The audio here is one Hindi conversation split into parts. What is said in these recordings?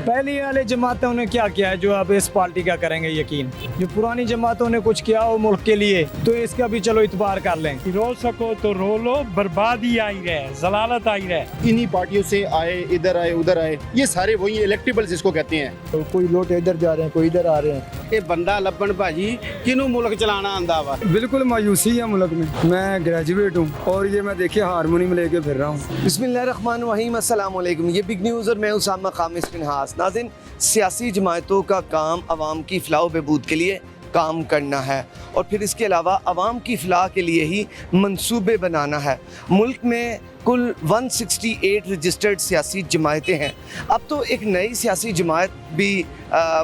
पहली वाले जमातों ने क्या किया है जो अब इस पार्टी का करेंगे यकीन, जो पुरानी जमातों ने कुछ किया हो मुल्क के लिए तो इसका भी चलो इतबार कर लें। रो सको तो रो लो, बर्बादी आई रहे, जलालत आई रहे। इन्हीं पार्टियों से आए, इधर आए उधर आए, ये सारे वही इलेक्टेबल्स जिसको कहते हैं। तो कोई लोट इधर जा रहे हैं, कोई इधर आ रहे हैं। ਇਹ ਬੰਦਾ ਲੱਭਣ ਭਾਜੀ ਕਿਹਨੂੰ ਮੁਲਕ ਚਲਾਣਾ ਆਂਦਾ ਵਾ। बिल्कुल मायूसी है मुल्क में। मैं ग्रेजुएट हूँ और ये मैं देखिए हारमोनियम लेके फिर रहा हूँ। बिस्मिल्लाहिर्रहमानिर्रहीम, अस्सलाम वालेकुम। ये बिग न्यूज़ और मैं उसामा खामिस फिनहास। नाज़रीन, सियासी जमातों का काम आवाम की फ़लाह व बहबूद के लिए काम करना है और फिर इसके अलावा आवाम की फ़लाह के लिए ही मंसूबे बनाना है। मुल्क में कुल 168 रजिस्टर्ड सियासी जमायतें हैं। अब तो एक नई सियासी जमात भी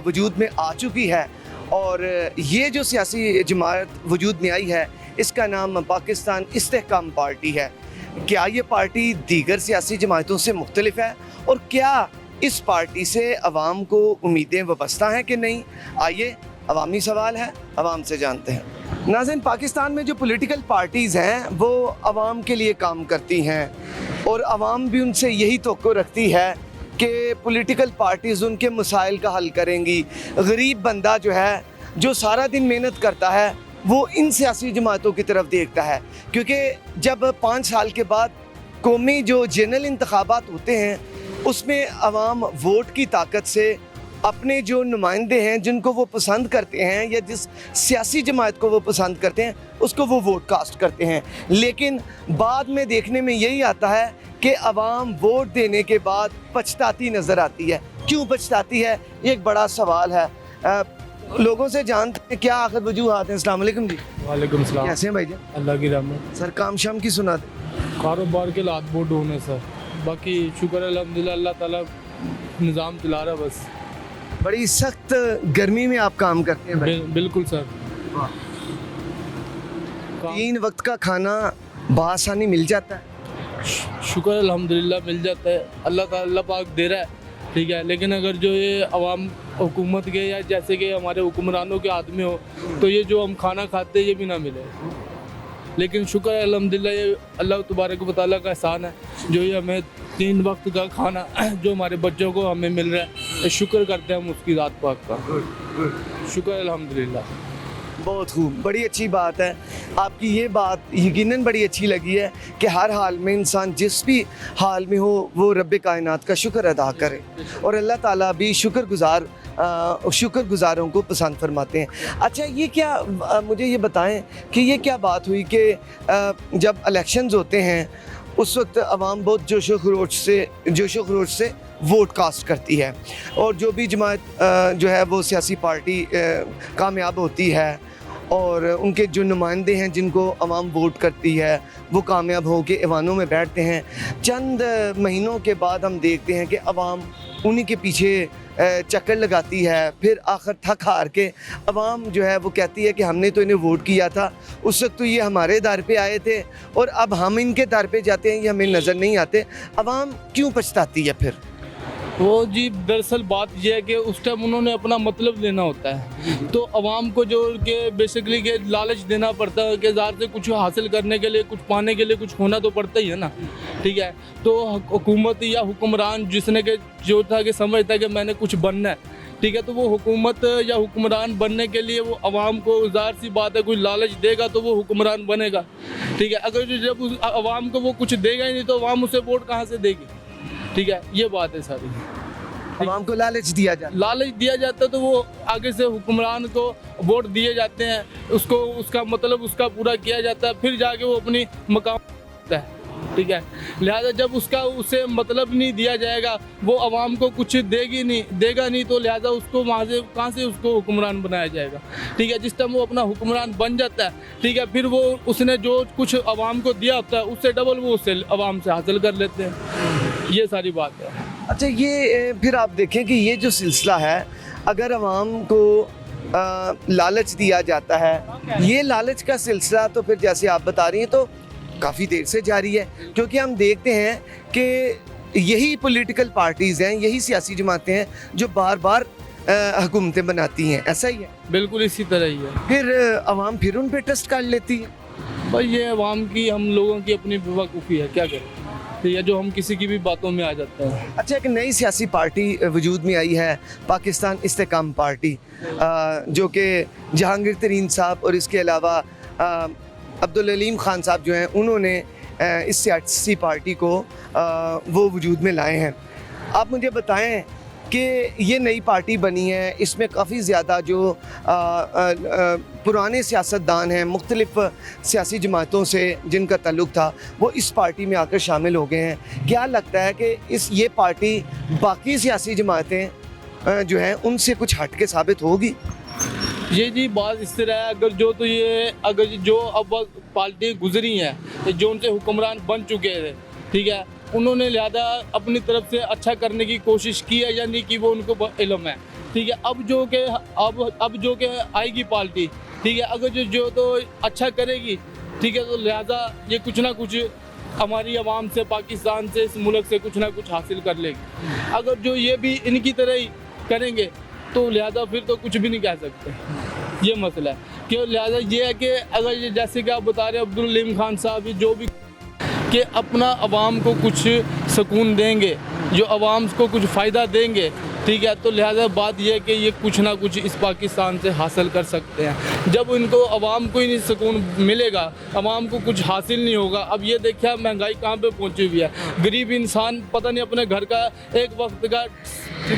वजूद में आ चुकी है और ये जो सियासी जमात वजूद में आई है इसका नाम पाकिस्तान इस्तेहकाम पार्टी है। क्या ये पार्टी दीगर सियासी जमातों से मुख्तलिफ है और क्या इस पार्टी से अवाम को उम्मीदें वाबस्ता हैं कि नहीं? आइए, अवामी सवाल है, अवाम से जानते हैं। नाज़रीन, पाकिस्तान में जो पॉलिटिकल पार्टीज़ हैं वो अवाम के लिए काम करती हैं और अवाम भी उनसे यही तवक्को रखती है कि पॉलिटिकल पार्टीज़ उनके मसाइल का हल करेंगी। गरीब बंदा जो है, जो सारा दिन मेहनत करता है, वो इन सियासी जमातों की तरफ देखता है, क्योंकि जब 5 साल के बाद कौमी जो जनरल इंतखाबात होते हैं उसमें अवाम वोट की ताकत से अपने जो नुमाइंदे हैं जिनको वो पसंद करते हैं या जिस सियासी जमात को वो पसंद करते हैं उसको वो वोट कास्ट करते हैं। लेकिन बाद में देखने में यही आता है कि अवाम वोट देने के बाद पछताती नज़र आती है। क्यों पछताती है, ये एक बड़ा सवाल है। लोगों से जानते हैं क्या आखिर वजूहात हैं। अस्सलाम वालेकुम जी। वालेकुम सलाम। कैसे हैं भाई जी? अल्लाह की रहमत। सर, काम शाम की सुना दें। कारोबार के लात बोर्ड होने सर, बाकी शुक्र है अल्हम्दुलिल्लाह, अल्लाह ताला निज़ाम चला रहा बस। बड़ी सख्त गर्मी में आप काम करते हैं भाई। बिल्कुल सर। 3 वक्त का खाना बआसानी मिल जाता है? शुक्र है अल्हम्दुलिल्लाह मिल जाता है, अल्लाह ताला पाक दे रहा है, ठीक है। लेकिन अगर जो ये अवाम हुकूमत के या जैसे कि हमारे हुक्मरानों के आदमी हो तो ये जो हम खाना खाते हैं ये भी ना मिले। लेकिन शुक्र है अल्हम्दुलिल्लाह, ये अल्लाह तबारक व तआला का एहसान है जो ये हमें 3 वक्त का खाना जो हमारे बच्चों को हमें मिल रहा है। शुक्र करते हैं हम उसकी ज़ात पाक का। शुक्र है अल्हम्दुलिल्लाह। बहुत खूब, बड़ी अच्छी बात है। आपकी ये बात यकीनन बड़ी अच्छी लगी है कि हर हाल में इंसान जिस भी हाल में हो वो रब कायनात का शुक्र अदा करे और अल्लाह ताला भी शुक्रगुजारों को पसंद फरमाते हैं। अच्छा, ये क्या मुझे ये बताएं कि ये क्या बात हुई कि जब इलेक्शंस होते हैं उस वक्त आवाम बहुत जोशो खरोश से वोट कास्ट करती है और जो भी जमात जो है वो सियासी पार्टी कामयाब होती है और उनके जो नुमाइंदे हैं जिनको अवाम वोट करती है वो कामयाब हो के ऐवानों में बैठते हैं। चंद महीनों के बाद हम देखते हैं कि अवाम उन्हीं के पीछे चक्कर लगाती है, फिर आखिर थक हार के अवाम जो है वो कहती है कि हमने तो इन्हें वोट किया था, उस वक्त तो ये हमारे दर पे आए थे और अब हम इनके दर पे जाते हैं, ये हमें नज़र नहीं आते। अवाम क्यों पछताती है फिर? वो जी, दरअसल बात यह है कि उस टाइम उन्होंने अपना मतलब लेना होता है तो अवाम को जो के बेसिकली के लालच देना पड़ता है कि ज़ाहिर से कुछ हासिल करने के लिए, कुछ पाने के लिए कुछ होना तो पड़ता ही है ना, ठीक है। तो हुकूमत या हुक्मरान जिसने के जो था कि समझता कि मैंने कुछ बनना है, ठीक है, तो वो हुकूमत या हुक्मरान बनने के लिए वो अवाम को ज़ाहिर सी बात है कोई लालच देगा तो वो हुक्मरान बनेगा, ठीक है। अगर जब उस अवाम को वो कुछ देगा ही नहीं तो अवाम उसे वोट कहाँ से देगी, ठीक है। ये बात है सारी। अवाम को लालच दिया जाता है तो वो आगे से हुक्मरान को वोट दिए जाते हैं, उसको उसका मतलब उसका पूरा किया जाता है, फिर जाके वो अपनी मकाम है, ठीक है। लिहाजा जब उसका उसे मतलब नहीं दिया जाएगा, वो अवाम को कुछ देगा नहीं तो लिहाजा उसको वहाँ से कहाँ से उसको हुक्मरान बनाया जाएगा, ठीक है। जिस टाइम वो अपना हुक्मरान बन जाता है, ठीक है, फिर वो उसने जो कुछ अवाम को दिया होता है उससे डबल वो उससे अवाम से हासिल कर लेते हैं। ये सारी बात है। अच्छा, ये फिर आप देखें कि ये जो सिलसिला है, अगर अवाम को लालच दिया जाता है, ये लालच का सिलसिला तो फिर जैसे आप बता रही हैं तो काफ़ी देर से जारी है, क्योंकि हम देखते हैं कि यही पॉलिटिकल पार्टीज़ हैं, यही सियासी जमातें हैं जो बार बार हुकूमतें बनाती हैं। ऐसा ही है? बिल्कुल इसी तरह ही है। फिर अवाम फिर उन पे ट्रस्ट कर लेती है। भाई ये अवाम की, हम लोगों की अपनी बेवकूफ़ी है, क्या करें, ठीक है, जो हम किसी की भी बातों में आ जाते हैं। अच्छा, एक नई सियासी पार्टी वजूद में आई है, पाकिस्तान इस्तेकाम पार्टी, जो कि जहांगीर तरीन साहब और इसके अलावा अब्दुल अलीम खान साहब जो हैं, उन्होंने इस सियासी पार्टी को वो वजूद में लाए हैं। आप मुझे बताएं कि ये नई पार्टी बनी है, इसमें काफ़ी ज़्यादा जो पुराने सियासतदान हैं, मुख्तलिफ़ सियासी जमातों से जिनका ताल्लुक़ था, वो इस पार्टी में आकर शामिल हो गए हैं। क्या लगता है कि ये पार्टी बाकी सियासी जमातें जो हैं उनसे कुछ हट के साबित होगी? ये जी बात इस तरह है, अगर जो अब पार्टी गुजरी हैं, जो उनसे हुक्मरान बन चुके थे, ठीक है, उन्होंने लिहाजा अपनी तरफ से अच्छा करने की कोशिश की है या नहीं की, वो उनको इल्म है, ठीक है। अब जो के आएगी पार्टी, ठीक है, अगर जो तो अच्छा करेगी, ठीक है, तो लिहाजा ये कुछ ना कुछ हमारी आवाम से, पाकिस्तान से, इस मुल्क से कुछ ना कुछ हासिल कर लेगी। अगर जो ये भी इनकी तरह ही करेंगे तो लिहाजा फिर तो कुछ भी नहीं कह सकते। ये मसला है कि लिहाजा ये है कि अगर जैसे कि आप बता रहे हैं अब्दुल अलीम खान साहब, जो भी कि अपना आवाम को कुछ सुकून देंगे, जो आवाम को कुछ फ़ायदा देंगे, ठीक है, तो लिहाजा बात यह है कि ये कुछ ना कुछ इस पाकिस्तान से हासिल कर सकते हैं। जब इनको आवाम को ही नहीं सुकून मिलेगा, आवाम को कुछ हासिल नहीं होगा। अब ये देखिए महंगाई कहाँ पे पहुँची हुई है, गरीब इंसान पता नहीं अपने घर का एक वक्त का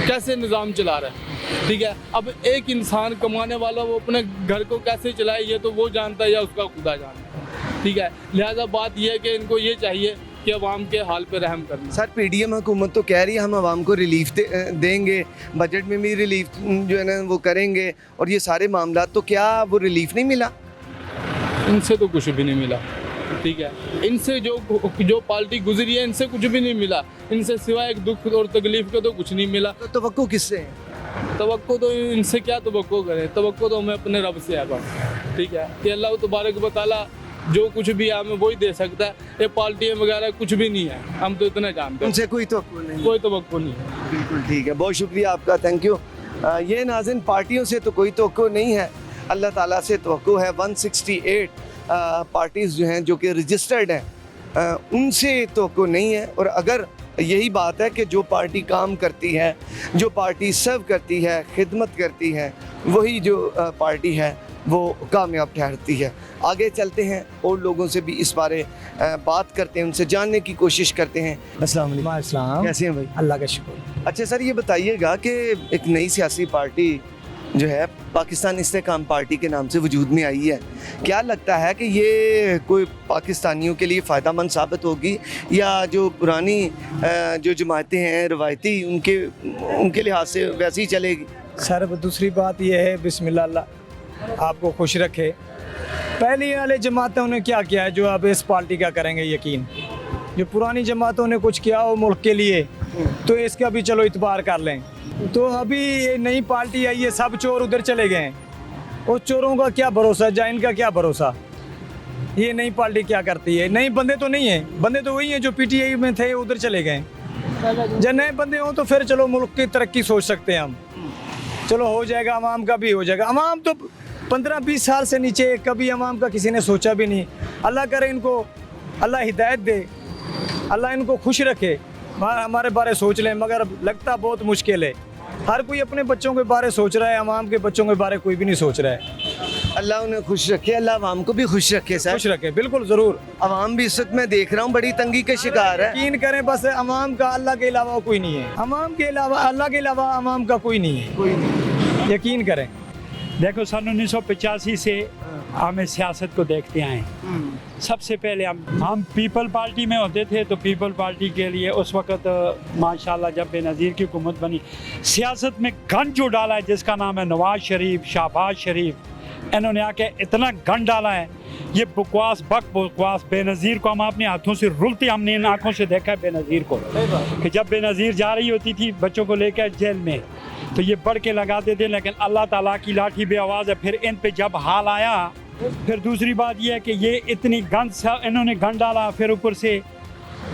कैसे निज़ाम चला रहा है, ठीक है। अब एक इंसान कमाने वाला वो अपने घर को कैसे चलाए, ये तो वो जानता है या उसका खुदा जानता है, ठीक है। लिहाजा बात यह है कि इनको ये चाहिए कि अवाम के हाल पे रहम करना। सर, पीडीएम हुकूमत तो कह रही है हम आवाम को रिलीफ देंगे, बजट में भी रिलीफ जो है ना वो करेंगे, और ये सारे मामला, तो क्या वो रिलीफ नहीं मिला? इनसे तो कुछ भी नहीं मिला, ठीक है। इनसे जो पार्टी गुजरी है, इनसे कुछ भी नहीं मिला, इनसे सिवाय एक दुख और तकलीफ का तो कुछ नहीं मिला। तो तवक्को किससे है? तवक्को तो इनसे क्या तवक्को करें, तवक्को तो हमें अपने रब से है बस, ठीक है, कि अल्लाह तबारक व तआला जो कुछ भी है हमें वही दे सकता है। ये पार्टियाँ वगैरह कुछ भी नहीं है, हम तो इतना जानते हैं, उनसे कोई तवक्को नहीं? कोई तवक्को नहीं है। बिल्कुल ठीक है, बहुत शुक्रिया आपका, थैंक यू। ये नाज़रीन, पार्टियों से तो कोई तवक्को नहीं है, अल्लाह ताला से तवक्को है। 168 पार्टीज़ जो हैं, जो कि रजिस्टर्ड हैं, उनसे तवक्को नहीं है। और अगर यही बात है कि जो पार्टी काम करती है, जो पार्टी सर्व करती है, खिदमत करती है, वही जो पार्टी है वो कामयाब ठहरती है। आगे चलते हैं और लोगों से भी इस बारे बात करते हैं, उनसे जानने की कोशिश करते हैं। अस्सलाम वालेकुम। अस्सलाम। कैसे हैं भाई? अल्लाह का शुक्र। अच्छा सर, ये बताइएगा कि एक नई सियासी पार्टी जो है पाकिस्तान इस्तेकाम पार्टी के नाम से वजूद में आई है, क्या लगता है कि ये कोई पाकिस्तानियों के लिए फ़ायदेमंद साबित होगी, या जो पुरानी जो जमातें हैं रवायती, उनके लिहाज से वैसे ही चलेगी? सर, दूसरी बात यह है, बिस्मिल्लाह, अल्लाह आपको खुश रखे। पहली वाले जमातों ने क्या किया है जो अब इस पार्टी का करेंगे यकीन। जो पुरानी जमातों ने कुछ किया हो मुल्क के लिए, तो इसका भी चलो इतबार कर लें। तो अभी ये नई पार्टी आई है, सब चोर उधर चले गए हैं, उस चोरों का क्या भरोसा, जा इनका क्या भरोसा। ये नई पार्टी क्या करती है? नए बंदे तो नहीं है, बंदे तो वही हैं जो पीटीआई में थे, उधर चले गए। जब नए बंदे हों तो फिर चलो मुल्क की तरक्की सोच सकते हैं हम, चलो हो जाएगा, अवाम का भी हो जाएगा। अवाम तो 15-20 साल से नीचे कभी अवाम का किसी ने सोचा भी नहीं। अल्लाह करे इनको, अल्लाह हिदायत दे, अल्लाह इनको खुश रखे, हमारे बारे सोच लें, मगर लगता बहुत मुश्किल है। हर कोई अपने बच्चों के बारे सोच रहा है, अवाम के बच्चों के बारे कोई भी नहीं सोच रहा है। अल्लाह उन्हें खुश रखे, अल्लाह अवाम को भी खुश रखे सर। खुश रखे, बिल्कुल ज़रूर। अवाम भी इस वक्त मैं देख रहा हूँ बड़ी तंगी के शिकार है। यकीन करें, बस अवाम का अल्लाह के अलावा कोई नहीं है, अवाम के अलावा, अल्लाह के अलावा अवाम का कोई नहीं है, कोई नहीं। यकीन करें। देखो, सन 1985 से हम सियासत को देखते आए। सबसे पहले हम पीपल पार्टी में होते थे, तो पीपल पार्टी के लिए उस वक़्त माशाल्लाह जब बेनज़ीर की हुकूमत बनी, सियासत में गंद जो डाला है, जिसका नाम है नवाज शरीफ, शहबाज शरीफ, इन्होंने आके इतना गंद डाला है, ये बकवास बकवास। बेनज़ीर को हम अपने हाथों से रुलते, हमने इन आँखों से देखा है बेनज़ीर को, कि जब बेनज़ीर जा रही होती थी बच्चों को लेकर जेल में, तो ये बढ़ के लगाते थे, लेकिन अल्लाह ताला की लाठी बे आवाज़ है। फिर इन पे जब हाल आया, फिर दूसरी बात यह है कि ये इतनी गंद इन्होंने गंद डाला, फिर ऊपर से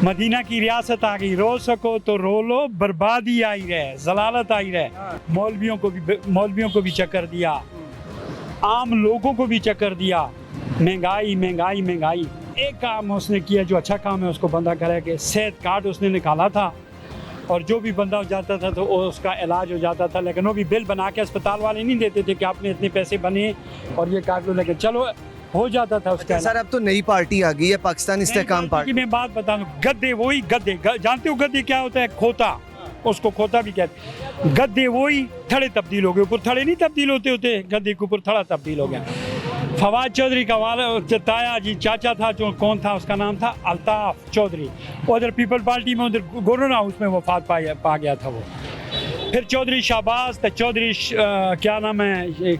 मदीना की रियासत आ गई। रो सको तो रो लो, बर्बादी आई रहे, जलालत आई रहे। मौलवियों को भी चक्कर दिया, आम लोगों को भी चक्कर दिया, महंगाई महंगाई महंगाई। एक काम उसने किया जो अच्छा काम है उसको बंदा करे कि सेहत कार्ड उसने निकाला था और जो भी बंदा हो जाता था तो उसका इलाज हो जाता था, लेकिन वो भी बिल बना के अस्पताल वाले नहीं देते थे कि आपने इतने पैसे बने और ये कार्ड लो, लेकिन चलो हो जाता था उसका सर अब तो नई पार्टी आ गई है, पाकिस्तान इस्तेहकाम पार्टी। मैं बात बताऊं, गद्दे वही गद्दे, जानते हो गद्दे क्या होता है? खोता, उसको खोता भी कहते। गद्दे वही, थड़े तब्दील हो गए, ऊपर थड़े नहीं तब्दील होते, गद्दे के ऊपर थड़ा तब्दील हो गया। फवाद चौधरी का वाला ताया जी चाचा था, जो कौन था उसका नाम था अल्ताफ चौधरी, उधर पीपल पार्टी में उधर गवर्नर हाउस में वफात पा गया था वो। फिर चौधरी शाहबाज, तो चौधरी क्या नाम है,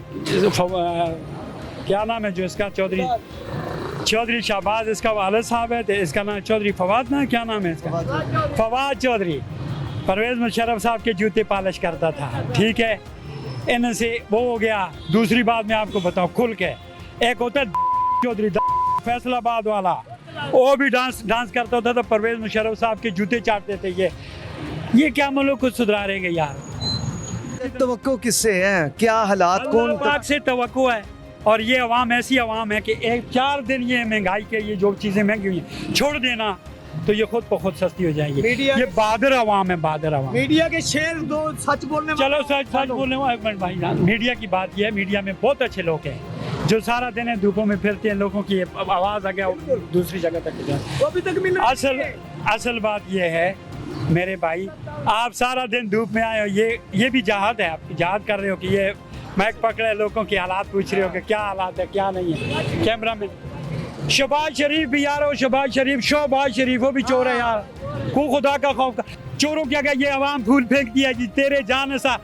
क्या नाम है जो इसका, चौधरी शाहबाज इसका वालिद साहब है, तो इसका नाम चौधरी फवाद ना, क्या नाम है इसका, फवाद चौधरी। परवेज़ मुशर्रफ साहब के जूते पॉलिश करता था, ठीक है, इनमें से वो हो गया। दूसरी बात मैं आपको बताऊं खुल के, एक होता है चौधरी फैसलाबाद वाला, वो भी डांस करता होता था, परवेज़ मुशर्रफ साहब के जूते चाटते थे। ये क्या मुल्क को सुधारेंगे यार? तवक्को किससे है, क्या हालात, कौन पाक से तवक्को है? और ये अवाम ऐसी अवाम है कि 4 दिन ये महंगाई के ये जो चीज़ें महंगी हुई हैं छोड़ देना तो ये खुद ब खुद सस्ती हो जाएंगी। ये बहादुर अवाम है, बहादुर अवाम। मीडिया के शेर दो सच बोलने चलो सच बोलने वाले, एक मिनट भाई जान, मीडिया की बात ये है, मीडिया में बहुत अच्छे लोग हैं जो सारा दिन है धूपों में फिरते हैं, लोगों की आवाज़ आ गया दूसरी जगह तक जाए। अभी तक मिल असल बात ये है मेरे भाई, आप सारा दिन धूप में आए हो, ये भी जहाद है, आप जहाद कर रहे हो कि ये माइक पकड़े लोगों के हालात पूछ रहे हो कि क्या हालात है क्या नहीं है। कैमरा में शहबाज शरीफ भी यार, शहबाज शरीफ वो भी चोर है यार, को खुदा का खौफ का चोरों क्या क्या, ये अवाम फूल फेंक दिया जी तेरे जान सा,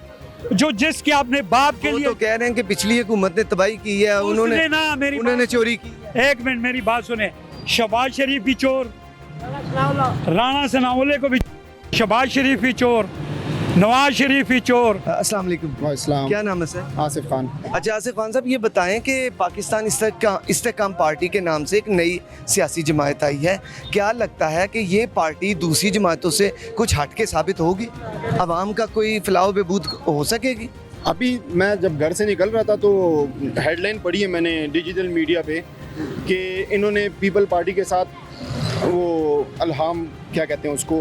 जो जिसके अपने बाप के लिए तो कह रहे हैं कि पिछली हुकूमत ने तबाही की है, उन्होंने चोरी की। एक मिनट मेरी बात सुने, शहबाज शरीफ भी चोर, राणा सनाउल्लाह को भी, शहबाज शरीफ भी चोर, नवाज शरीफ ही चोर। अस्सलाम वालेकुम, क्या नाम है सर? आसिफ खान। अच्छा आसिफ खान साहब, ये बताएं कि पाकिस्तान इस्तेहकाम पार्टी के नाम से एक नई सियासी जमात आई है, क्या लगता है कि ये पार्टी दूसरी जमातों से कुछ हटके साबित होगी, अवाम का कोई फलाह बहबूद हो सकेगी? अभी मैं जब घर से निकल रहा था तो हेडलाइन पढ़ी है मैंने डिजिटल मीडिया पे कि इन्होंने पीपल पार्टी के साथ वो अल्हाम क्या कहते हैं उसको,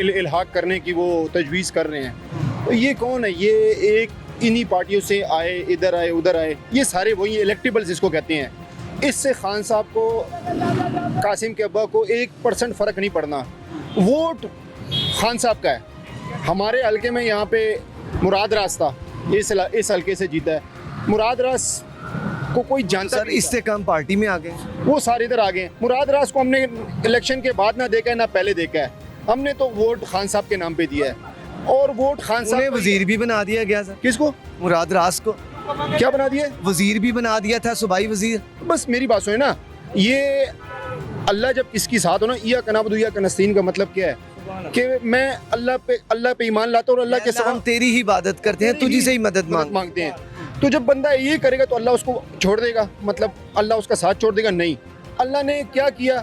इल्हाक करने की वो तजवीज़ कर रहे हैं। तो ये कौन है? ये एक इन्हीं पार्टियों से आए, इधर आए उधर आए, ये सारे वही इलेक्टेबल्स जिसको कहते हैं। इससे खान साहब को, कासिम के अब्बा को 1% फ़र्क नहीं पड़ना, वोट खान साहब का है। हमारे हल्के में यहाँ पे मुराद रास था, इस हल्के से जीता है। मुराद रास को कोई जानता सर इस्तेहकाम पार्टी में आ गए, वो सारे इधर आ गए। मुराद रास को हमने इलेक्शन के बाद ना देखा है ना पहले देखा है, हमने तो वोट खान साहब के नाम पे दिया है और वोट खान साहब वजीर भी बना दिया गया सर। किसको? मुराद रास को क्या बना दिया? वजीर भी बना दिया था, सूबाई वजीर। बस मेरी बात सुने ना, ये अल्लाह जब किसकी साथ हो ना, या कनाबदु या कनस्तीन का मतलब क्या है कि मैं अल्लाह पे ईमान लाता हूँ और अल्लाह के साथ हम तेरी ही इबादत करते हैं, तुझी से ही मदद मांगते हैं। तो जब बंदा ये करेगा तो अल्लाह उसको छोड़ देगा, मतलब अल्लाह उसका साथ छोड़ देगा? नहीं। अल्लाह ने क्या किया,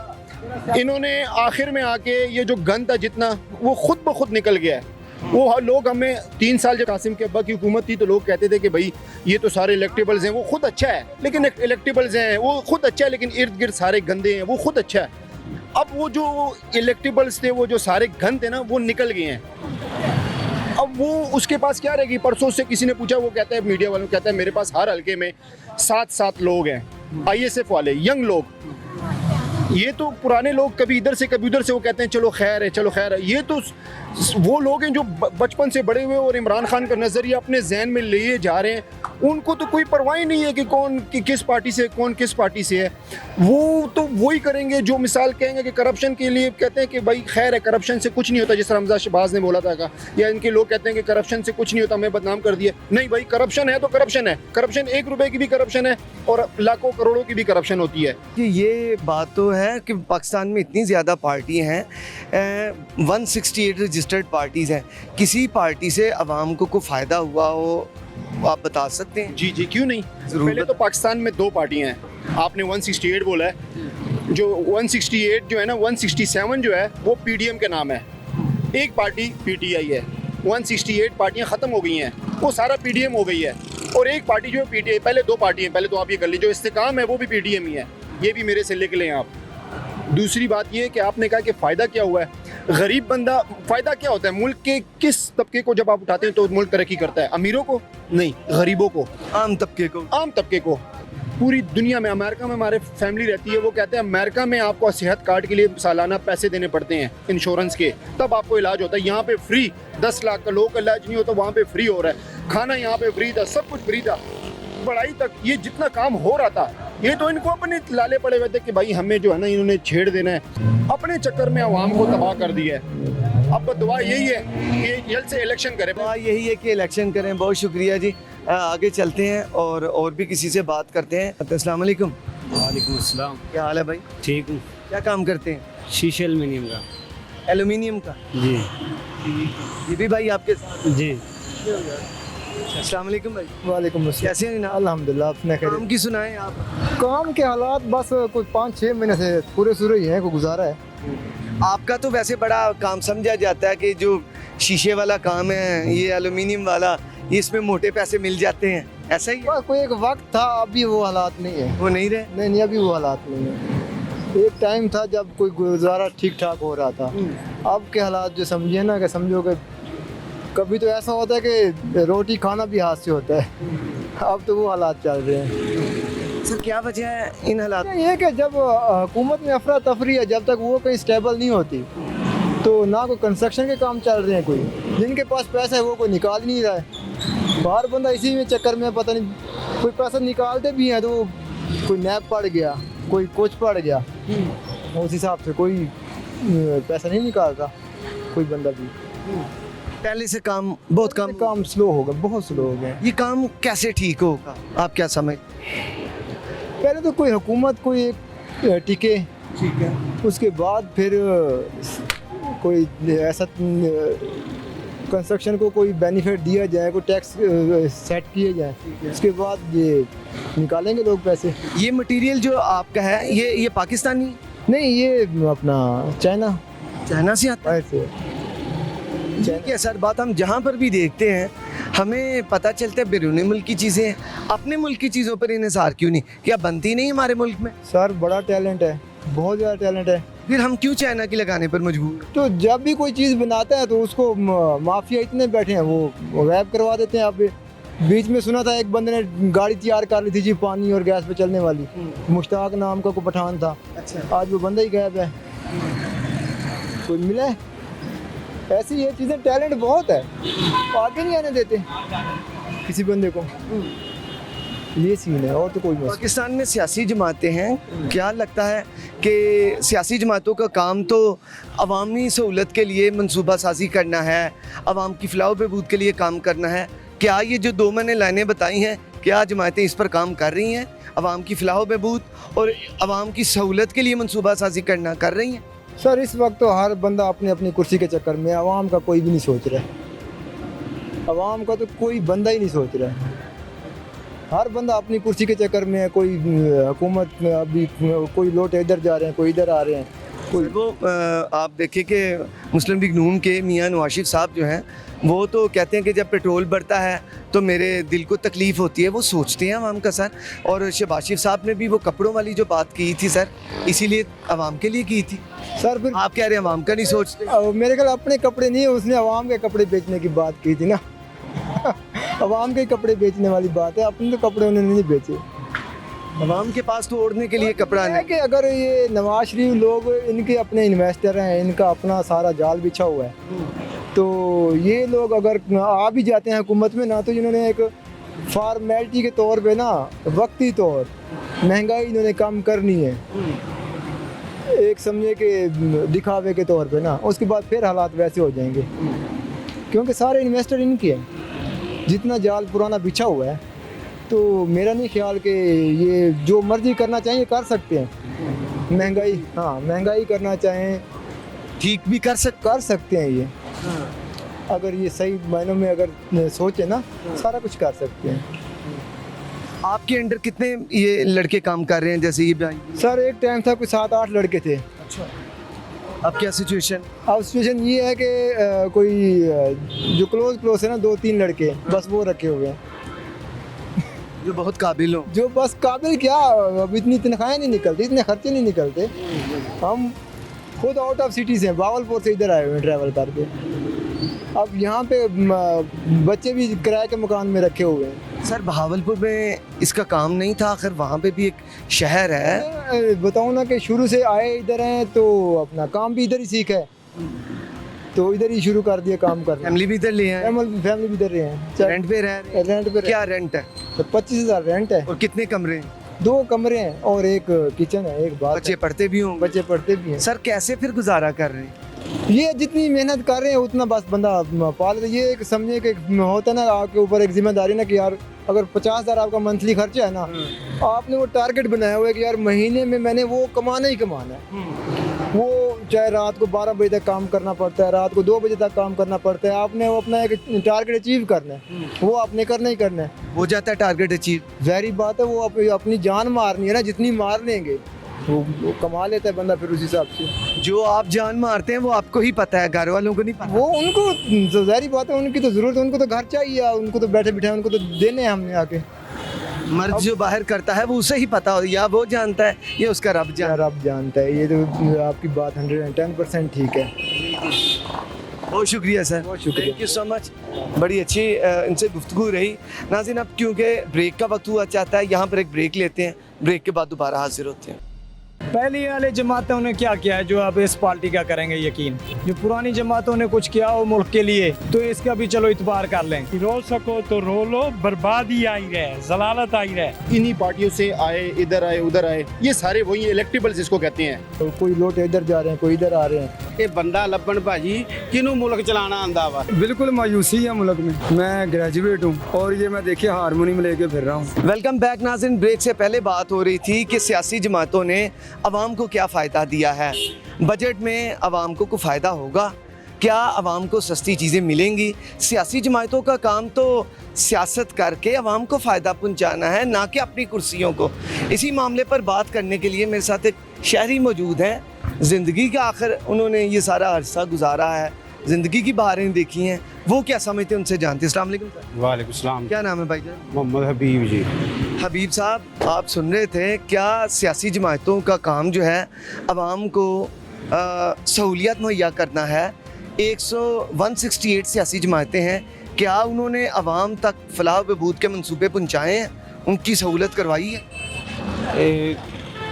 इन्होंने आखिर में आके ये जो गन था जितना वो खुद ब खुद निकल गया है। वो लोग हमें 3 साल जब कासिम के अब्बा की हुकूमत थी तो लोग कहते थे कि भाई ये तो सारे इलेक्टेबल्स हैं, वो खुद अच्छा है, लेकिन इलेक्टेबल्स हैं वो खुद अच्छा है लेकिन इर्द गिर्द सारे गंदे हैं, वो खुद अच्छा है। अब वो जो इलेक्टेबल्स थे, वो जो सारे गन थे ना, वो निकल गए हैं। अब वो उसके पास क्या रहेगी? परसों से किसी ने पूछा, वो कहता है मीडिया वालों कहता है मेरे पास हर हल्के में 7 लोग हैं ISF वाले, यंग लोग। ये तो पुराने लोग कभी इधर से कभी उधर से, वो कहते हैं चलो खैर है चलो खैर है। ये तो वो लोग हैं जो बचपन से बड़े हुए और इमरान खान का नज़रिया अपने जहन में लिए जा रहे हैं। उनको तो कोई परवाह ही नहीं है कि कौन किस पार्टी से, कौन किस पार्टी से है। वो तो वही करेंगे जो मिसाल कहेंगे कि करप्शन के लिए कहते हैं कि भाई खैर है, करप्शन से कुछ नहीं होता, जिस रमज़ा शहबाज ने बोला था, या इनके लोग कहते हैं कि करप्शन से कुछ नहीं होता, मैं बदनाम कर दिया। नहीं भाई, करप्शन है तो करप्शन है, करप्शन 1 रुपए की भी करप्शन है और लाखों करोड़ों की भी करप्शन होती है। कि ये बात तो है कि पाकिस्तान में इतनी ज़्यादा पार्टी हैं, 168 रजिस्टर्ड पार्टीज़ हैं, किसी पार्टी से आवाम को कोई फ़ायदा हुआ हो आप बता सकते हैं? जी क्यों नहीं, पहले तो पाकिस्तान में 2 पार्टियां हैं। आपने 168 बोला है, जो 168 जो है ना, 167 जो है वो PDM के नाम है, एक पार्टी PTI है। 168 पार्टियां ख़त्म हो गई हैं, वो सारा PDM हो गई है, और एक पार्टी जो है PTI। पहले 2 पार्टी हैं, पहले तो आप ये कर लीजिए, जो इस्तेकाम है वो भी PDM ही है, ये भी मेरे से लिख लें आप। दूसरी बात ये है कि आपने कहा कि फ़ायदा क्या हुआ है। गरीब बंदा, फ़ायदा क्या होता है मुल्क के किस तबके को जब आप उठाते हैं तो मुल्क तरक्की करता है? अमीरों को नहीं, गरीबों को, आम तबके को। आम तबके को। पूरी दुनिया में, अमेरिका में हमारे फैमिली रहती है, वो कहते हैं अमेरिका में आपको सेहत कार्ड के लिए सालाना पैसे देने पड़ते हैं इंश्योरेंस के, तब आपको इलाज होता है। यहाँ पे फ्री, 10 लाख का लोग का इलाज नहीं होता, वहाँ पे फ्री हो रहा है। खाना यहाँ पे फ्री था, सब कुछ फ्री था, पढ़ाई तक। ये जितना काम हो रहा था, ये तो इनको अपने लाले पड़े हुए थे कि भाई हमें जो है ना इन्होंने छेड़ देना है, अपने चक्कर में आवाम को तबाह कर दिया है। अब दुआ यही है कि जल्द से इलेक्शन करें। हाँ, यही है कि इलेक्शन करें। बहुत शुक्रिया जी। आगे चलते हैं और भी किसी से बात करते हैं। अस्सलाम वालेकुम। वालेकुम अस्सलाम। क्या हाल है भाई? ठीक हूँ। क्या काम करते हैं? शीशे एल्युमिनियम का। एल्युमिनियम का। जी ये भी भाई आपके साथ? जी। अस्सलाम वालेकुम भाई। वालेकुम अस्सलाम। कैसे हैं जनाब? अल्हम्दुलिल्लाह, अपने काम खैर। की सुनाएं आप। काम के हालात बस कुछ 5-6 महीने से पूरे शुरू ही हैं, को गुजारा है। आपका तो वैसे बड़ा काम समझा जाता है कि जो शीशे वाला काम है, ये एल्युमिनियम वाला, ये इसमें मोटे पैसे मिल जाते हैं, ऐसा ही है? बस कोई एक वक्त था, अभी वो हालात नहीं है। वो नहीं रहे? नहीं नहीं, अभी वो हालात नहीं है। एक टाइम था जब कोई गुजारा ठीक ठाक हो रहा था। अब के हालात जो समझिए ना, कि समझो कि कभी तो ऐसा होता है कि रोटी खाना भी हाथ से होता है। अब तो वो हालात चल रहे हैं। सर क्या वजह है इन हालात? ये कि जब हुकूमत में अफरा तफरी है, जब तक वो कहीं स्टेबल नहीं होती, तो ना कोई कंस्ट्रक्शन के काम चल रहे हैं, कोई जिनके पास पैसा है वो कोई निकाल नहीं रहा है। बाहर बंदा इसी में चक्कर में, पता नहीं कोई पैसा निकालते भी हैं तो कोई नैब पड़ गया, कोई कुछ पड़ गया, उस हिसाब से कोई पैसा नहीं निकालता कोई बंदा भी। पहले से काम बहुत कम। काम स्लो हो गया, बहुत स्लो हो गया। ये काम कैसे ठीक होगा, आप क्या समझ? पहले तो कोई हुकूमत कोई एक टिके, ठीक है, उसके बाद फिर कोई ऐसा कंस्ट्रक्शन को कोई बेनिफिट दिया जाए, कोई टैक्स सेट किए जाए, उसके बाद ये निकालेंगे लोग पैसे। ये मटेरियल जो आपका है, ये पाकिस्तानी? नहीं, ये अपना चाइना चाइना से आता है? ऐसे। ठीक है सर, बात हम जहाँ पर भी देखते हैं हमें पता चलता है बैरूनी मुल्क की चीज़ें, अपने मुल्क की चीज़ों पर इन्हिसार क्यों नहीं? क्या बनती नहीं हमारे मुल्क में? सर बड़ा टैलेंट है, बहुत ज़्यादा टैलेंट है। फिर हम क्यों चाइना की लगाने पर मजबूर? तो जब भी कोई चीज़ बनाता है तो उसको माफिया इतने बैठे हैं, वो गायब करवा देते हैं। अब बीच में सुना था एक बंदे ने गाड़ी तैयार कर ली थी जी, पानी और गैस पे चलने वाली, मुश्ताक नाम का कोई पठान था। अच्छा। आज वो बंदा ही गायब है, कोई मिला है? ऐसी ये चीज़ें, टैलेंट बहुत है, आगे नहीं आने देते किसी बंदे को। ये सीन है, और तो कोई मसला। पाकिस्तान में सियासी जमातें हैं, क्या लगता है कि सियासी जमातों का काम तो अवामी सहूलत के लिए मनसूबा साजी करना है, अवाम की फलाह बहबूद के लिए काम करना है? क्या ये जो 2 मैंने लाइनें बताई हैं, क्या जमातें इस पर काम कर रही हैं? अवाम की फलाह बहबूद और अवाम की सहूलत के लिए मनसूबा साजी करना कर रही हैं? सर इस वक्त तो हर बंदा अपनी अपनी कुर्सी के चक्कर में, आवाम का कोई भी नहीं सोच रहा है। आवाम का तो कोई बंदा ही नहीं सोच रहा है, हर बंदा अपनी कुर्सी के चक्कर में है। कोई हुकूमत में अभी कोई लोट इधर जा रहे हैं, कोई इधर आ रहे हैं। कोई वो आप देखें कि मुस्लिम लीग नून के मियां नवाज साहब जो हैं, वो तो कहते हैं कि जब पेट्रोल बढ़ता है तो मेरे दिल को तकलीफ़ होती है। वो सोचते हैं आवाम का सर। और शहबाज शरीफ साहब ने भी वो कपड़ों वाली जो बात की थी सर, इसीलिए आवाम के लिए की थी। सर फिर आप कह रहे हैं आवाम का नहीं सोचते? मेरे ख्याल अपने कपड़े नहीं है, उसने आवाम के कपड़े बेचने की बात की थी ना। आवाम के कपड़े बेचने वाली बात है, अपने तो कपड़े उन्होंने नहीं बेचे। आवाम के पास तो ओढ़ने के लिए कपड़ा है नहीं। कि अगर ये नवाज शरीफ लोग इनके अपने इन्वेस्टर हैं, इनका अपना सारा जाल बिछा हुआ है, तो ये लोग अगर आ भी जाते हैं हुकूमत में ना, तो इन्होंने एक फॉर्मेलिटी के तौर पे ना, वक्ती तौर महंगाई इन्होंने कम करनी है, एक समझे कि दिखावे के तौर पे ना, उसके बाद फिर हालात वैसे हो जाएंगे, क्योंकि सारे इन्वेस्टर इनके हैं, जितना जाल पुराना बिछा हुआ है। तो मेरा नहीं ख्याल कि ये जो मर्जी करना चाहिए कर सकते हैं। महंगाई, हाँ महंगाई करना चाहें ठीक भी कर सकते हैं ये, अगर ये सही मायनों में अगर सोचे ना, सारा कुछ कर सकते हैं। आपके अंडर कितने ये लड़के काम कर रहे हैं जैसे ये भाई? सर एक टाइम था कोई 7-8 लड़के थे। अच्छा, अब क्या सिचुएशन? अब सिचुएशन ये है कि कोई जो क्लोज है ना, 2-3 लड़के बस वो रखे हुए हैं। जो बहुत काबिल हो। जो बस काबिल क्या, अब इतनी तनख्वाहें नहीं निकलती, इतने खर्चे नहीं निकलते। हम खुद आउट ऑफ सिटी से हैं, भावलपुर से इधर आए हुए हैं ट्रैवल करके। अब यहाँ पे बच्चे भी किराए के मकान में रखे हुए हैं। सर बहावलपुर में इसका काम नहीं था, आखिर वहाँ पे भी एक शहर है। बताऊँ ना कि शुरू से आए इधर हैं तो अपना काम भी इधर ही सीखा है, तो इधर ही शुरू कर दिया काम करना। फैमिली भी इधर लिए हैं, फैमिली भी इधर रहे हैं। रेंट पे रह रहे हैं? रेंट पे क्या रेंट है? तो 25,000 रेंट है। और कितने कमरे हैं? 2 कमरे हैं और एक किचन है, एक बात। बच्चे पढ़ते भी होंगे? बच्चे पढ़ते भी हैं। सर कैसे फिर गुजारा कर रहे हैं? ये जितनी मेहनत कर रहे हैं उतना बस बंदा पाल रहे। ये एक समझे कि होता है ना, आपके ऊपर एक जिम्मेदारी ना कि यार अगर 50,000 आपका मंथली खर्चा है ना, आपने वो टारगेट बनाया हुआ है कि यार महीने में मैंने वो कमाना ही कमाना है। वो चाहे रात को 12 बजे तक काम करना पड़ता है, रात को 2 बजे तक काम करना पड़ता है, आपने वो अपना एक टारगेट अचीव करना है, वो आपने करना ही करना है। हो जाता है टारगेट अचीव? ज़ाहिर बात है, वो अपनी जान मारनी है ना, जितनी मार लेंगे वो कमा लेता है बंदा फिर उस हिसाब से। जो आप जान मारते हैं वो आपको ही पता है, घर वालों को नहीं पता। वो उनको ज़ाहिर बात है, उनकी तो ज़रूरत है, उनको तो घर चाहिए, उनको तो बैठे बिठाए उनको तो देने हैं हमने आके। मर्द जो बाहर करता है वो उसे ही पता हो, या वो जानता है या उसका रब जानता यार आप जानता है, ये तो आपकी बात 110% ठीक है। है। बहुत शुक्रिया सर, बहुत शुक्रिया। Thank you so much. बड़ी अच्छी इनसे गुफ्तगू रही। नाज़रीन अब क्योंकि ब्रेक का वक्त हुआ चाहता है, यहाँ पर एक ब्रेक लेते हैं, ब्रेक के बाद दोबारा हाजिर होते हैं। पहली वाले जमातों ने क्या किया है जो अब इस पार्टी का करेंगे यकीन। जो पुरानी जमातों ने कुछ किया हो मुल्क के लिए, तो इसका भी चलो इतबार कर लें। रो सको तो रो लो, बर्बादी आई रहे, जलालत आई रहे। इन्हीं पार्टियों से आए, इधर आए उधर आए, ये सारे वही इलेक्टेबल्स इसको कहते हैं। तो कोई लोट इधर जा रहे हैं, कोई इधर आ रहे हैं। ਇਹ ਬੰਦਾ ਲੱਭਣ ਭਾਜੀ ਕਿਹਨੂੰ ਮੁਲਕ ਚਲਾਉਣਾ ਆਂਦਾ ਵਾ। बिल्कुल मायूसी है मुल्क में। मैं ग्रेजुएट हूँ और ये मैं देखिए हारमोनियम लेके फिर रहा हूँ। वेलकम बैक नाज़रीन। ब्रेक से पहले बात हो रही थी कि सियासी जमातों ने अवाम को क्या फ़ायदा दिया है, बजट में अवाम को फ़ायदा होगा क्या, अवाम को सस्ती चीज़ें मिलेंगी। सियासी जमातों का काम तो सियासत करके अवाम को फ़ायदा पहुंचाना है, ना कि अपनी कुर्सियों को। इसी मामले पर बात करने के लिए मेरे साथ एक शहरी मौजूद हैं। ज़िंदगी का आखिर उन्होंने ये सारा अरसा गुजारा है, ज़िंदगी की बहारें देखी हैं, वो क्या समझते हैं उनसे जानते हैं। अस्सलाम वालेकुम सर। वालेकुम सलाम। क्या नाम है भाईजान? मोहम्मद हबीब जी। हबीब साहब, आप सुन रहे थे, क्या सियासी जमातों का काम जो है अवाम को सहूलियत मुहैया करना है। 168 सियासी जमातें हैं, क्या उन्होंने अवाम तक फलाह बहबूद के मंसूबे पहुँचाए हैं, उनकी सहूलत करवाई है?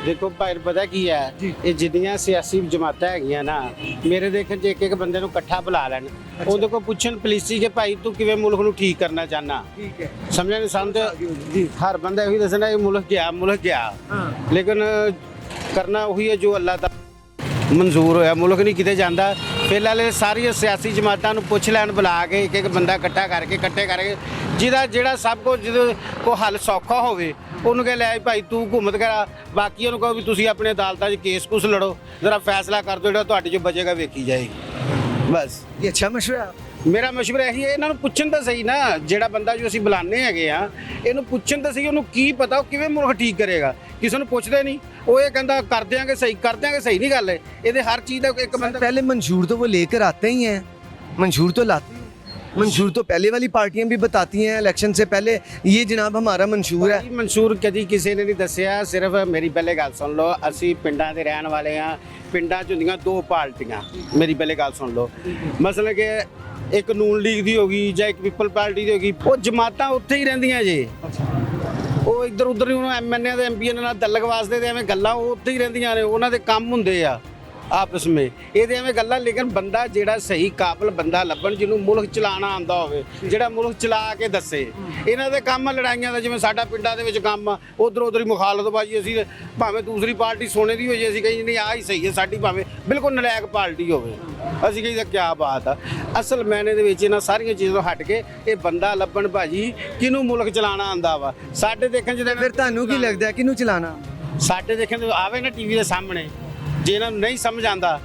ਦੇਖੋ ਭਾਈ ਪਤਾ ਕੀ ਹੈ, ਇਹ ਜਿੰਨੀਆਂ ਸਿਆਸੀ ਜਮਾਤਾਂ ਹੈਗੀਆਂ ਨਾ, ਮੇਰੇ ਦੇਖਣ 'ਚ ਇੱਕ ਇੱਕ ਬੰਦੇ ਨੂੰ ਇਕੱਠਾ ਬੁਲਾ ਲੈਣ, ਉਹਦੇ ਕੋਲ ਪੁੱਛਣ ਪੁਲਿਸੀ ਕਿ ਭਾਈ ਤੂੰ ਕਿਵੇਂ ਮੁਲਕ ਨੂੰ ਠੀਕ ਕਰਨਾ ਚਾਹਨਾ। ठीक है। ਸਮਝਿਆ ਨਹੀਂ ਸਾਨੂੰ ਤੇ ਹਰ ਬੰਦਾ ਇਹੀ ਦੱਸਣਾ ਇਹ ਮੁਲਕ ਗਿਆ ਲੇਕਿਨ ਕਰਨਾ ਉਹੀ ਹੈ ਜੋ ਅੱਲਾਹ ਦਾ ਮਨਜ਼ੂਰ ਹੋਇਆ। ਮੁਲਕ ਨਹੀਂ ਕਿਤੇ ਜਾਂਦਾ। ਫਿਲਹਾਲ ਇਹ ਸਾਰੀਆਂ ਸਿਆਸੀ ਜਮਾਤਾਂ ਨੂੰ ਪੁੱਛ ਲੈਣ, ਬੁਲਾ ਕੇ ਇੱਕ ਇੱਕ ਬੰਦਾ ਇਕੱਠਾ ਕਰਕੇ ਜਿਹਦਾ ਜਿਹੜਾ ਸਭ ਕੁਝ ਜਿਹਦੇ ਕੋ ਹੱਲ ਸੌਖਾ ਹੋਵੇ ਉਹਨੂੰ ਕਹੇ ਲੈ ਭਾਈ ਤੂੰ ਹੁਕੂਮਤ ਕਰਾ, ਬਾਕੀਆਂ ਨੂੰ ਕਹੋ ਵੀ ਤੁਸੀਂ ਆਪਣੇ ਅਦਾਲਤਾਂ 'ਚ ਕੇਸ ਕੁਸ ਲੜੋ, ਜ਼ਰਾ ਫੈਸਲਾ ਕਰ ਦਿਓ, ਜਿਹੜਾ ਤੁਹਾਡੇ 'ਚ ਬਚੇਗਾ ਵੇਖੀ ਜਾਏਗੀ। ਬਸ ये अच्छा मशवरा है। ਮੇਰਾ ਮਸ਼ਵਰਾ ਇਹੀ ਹੈ, ਇਹਨਾਂ ਨੂੰ ਪੁੱਛਣ ਤਾਂ ਸਹੀ ਨਾ, ਜਿਹੜਾ ਬੰਦਾ ਜੋ ਅਸੀਂ ਬੁਲਾਉਂਦੇ ਹੈਗੇ ਆ, ਇਹਨੂੰ ਪੁੱਛਣ ਤਾਂ ਸਹੀ, ਉਹਨੂੰ ਕੀ ਪਤਾ ਉਹ ਕਿਵੇਂ ਮੁਲਕ ਠੀਕ ਕਰੇਗਾ। ਕਿਸੇ ਨੂੰ ਪੁੱਛਦੇ ਨਹੀਂ, ਉਹ ਇਹ ਕਹਿੰਦਾ ਕਰ ਦਿਆਂਗੇ ਸਹੀ ਨਹੀਂ ਗੱਲ ਹੈ। ਇਹਦੇ हर चीज़ का एक बंदा पहले मंशूर तो वो लेकर आते ही हैं, मंशूर तो लाते हैं, मंशूर तो पहले वाली पार्टियां भी बताती हैं इलेक्शन से पहले, ये जनाब हमारा मंशूर है। ਮਨਸੂਰ ਕਦੀ ਕਿਸੇ ਨੇ ਨਹੀਂ ਦੱਸਿਆ। ਸਿਰਫ ਮੇਰੀ ਪਹਿਲੇ ਗੱਲ ਸੁਣ ਲਓ, ਅਸੀਂ ਪਿੰਡਾਂ ਦੇ ਰਹਿਣ ਵਾਲੇ ਆ। ਪਿੰਡਾਂ 'ਚ ਹੁੰਦੀਆਂ 2 ਪਾਰਟੀਆਂ, ਮੇਰੀ ਪਹਿਲੇ ਗੱਲ ਸੁਣ ਲਓ। ਮਸਲਨ ਕਿ ਇੱਕ ਨੂਨ ਲੀਗ ਦੀ ਹੋ ਗਈ ਜਾਂ ਇੱਕ ਪੀਪਲ ਪਾਰਟੀ ਦੀ ਹੋ ਗਈ, ਉਹ ਜਮਾਤਾਂ ਉੱਥੇ ਹੀ ਰਹਿੰਦੀਆਂ ਜੇ। ਉਹ ਇੱਧਰ ਉੱਧਰ ਨਹੀਂ, ਉਹਨੂੰ ਐਮਐਨਏ ਦੇ ਐਮਪੀਆਂ ਨਾਲ ਦਲਕ ਵਾਸਤੇ ਤੇ ਐਵੇਂ ਗੱਲਾਂ ਉਹ ਉੱਥੇ ਹੀ ਰਹਿੰਦੀਆਂ ਨੇ, ਉਹਨਾਂ ਦੇ ਕੰਮ ਹੁੰਦੇ ਆ ਆਪਸ ਵਿੱਚ ਇਹਦੇ ਐਵੇਂ ਗੱਲਾਂ। ਲੇਕਿਨ ਬੰਦਾ ਜਿਹੜਾ ਸਹੀ ਕਾਬਲ ਬੰਦਾ ਲੱਭਣ, ਜਿਹਨੂੰ ਮੁਲਕ ਚਲਾਉਣਾ ਆਉਂਦਾ ਹੋਵੇ, ਜਿਹੜਾ ਮੁਲਕ ਚਲਾ ਕੇ ਦੱਸੇ। ਇਹਨਾਂ ਦੇ ਕੰਮ ਲੜਾਈਆਂ ਦਾ, ਜਿਵੇਂ ਸਾਡਾ ਪਿੰਡਾਂ ਦੇ ਵਿੱਚ ਕੰਮ ਆ, ਉਧਰ ਹੀ ਮੁਖਾਲਫਤਬਾਜ਼ੀ। ਅਸੀਂ ਭਾਵੇਂ ਦੂਸਰੀ ਪਾਰਟੀ ਸੋਨੇ ਦੀ ਹੋ ਜੇ, ਅਸੀਂ ਕਹੀ ਨਹੀਂ ਆਹ ਹੀ ਸਹੀ ਹੈ ਸਾਡੀ, ਭਾਵੇਂ ਬਿਲਕੁਲ ਨਲਾਇਕ ਪਾਰਟੀ ਹੋਵੇ, ਅਸੀਂ ਕਹੀਦਾ ਕਿਆ ਬਾਤ ਆ। ਅਸਲ ਮੈਨੇ ਦੇ ਵਿੱਚ ਇਹਨਾਂ ਸਾਰੀਆਂ ਚੀਜ਼ਾਂ ਤੋਂ ਹਟ ਕੇ ਇਹ ਬੰਦਾ ਲੱਭਣ ਭਾਜੀ ਕਿਹਨੂੰ ਮੁਲਕ ਚਲਾਉਣਾ ਆਉਂਦਾ ਵਾ। ਸਾਡੇ ਦੇਖਣ 'ਚ फिर ਤੁਹਾਨੂੰ ਕੀ ਲੱਗਦਾ ਹੈ ਕਿਹਨੂੰ ਚਲਾਣਾ? ਸਾਡੇ ਦੇਖਣ 'ਚ ਆਵੇ ਨਾ ਟੀਵੀ ਦੇ ਸਾਹਮਣੇ, ਜੇ ਇਹਨਾਂ ਨੂੰ ਨਹੀਂ ਸਮਝ ਆਉਂਦਾ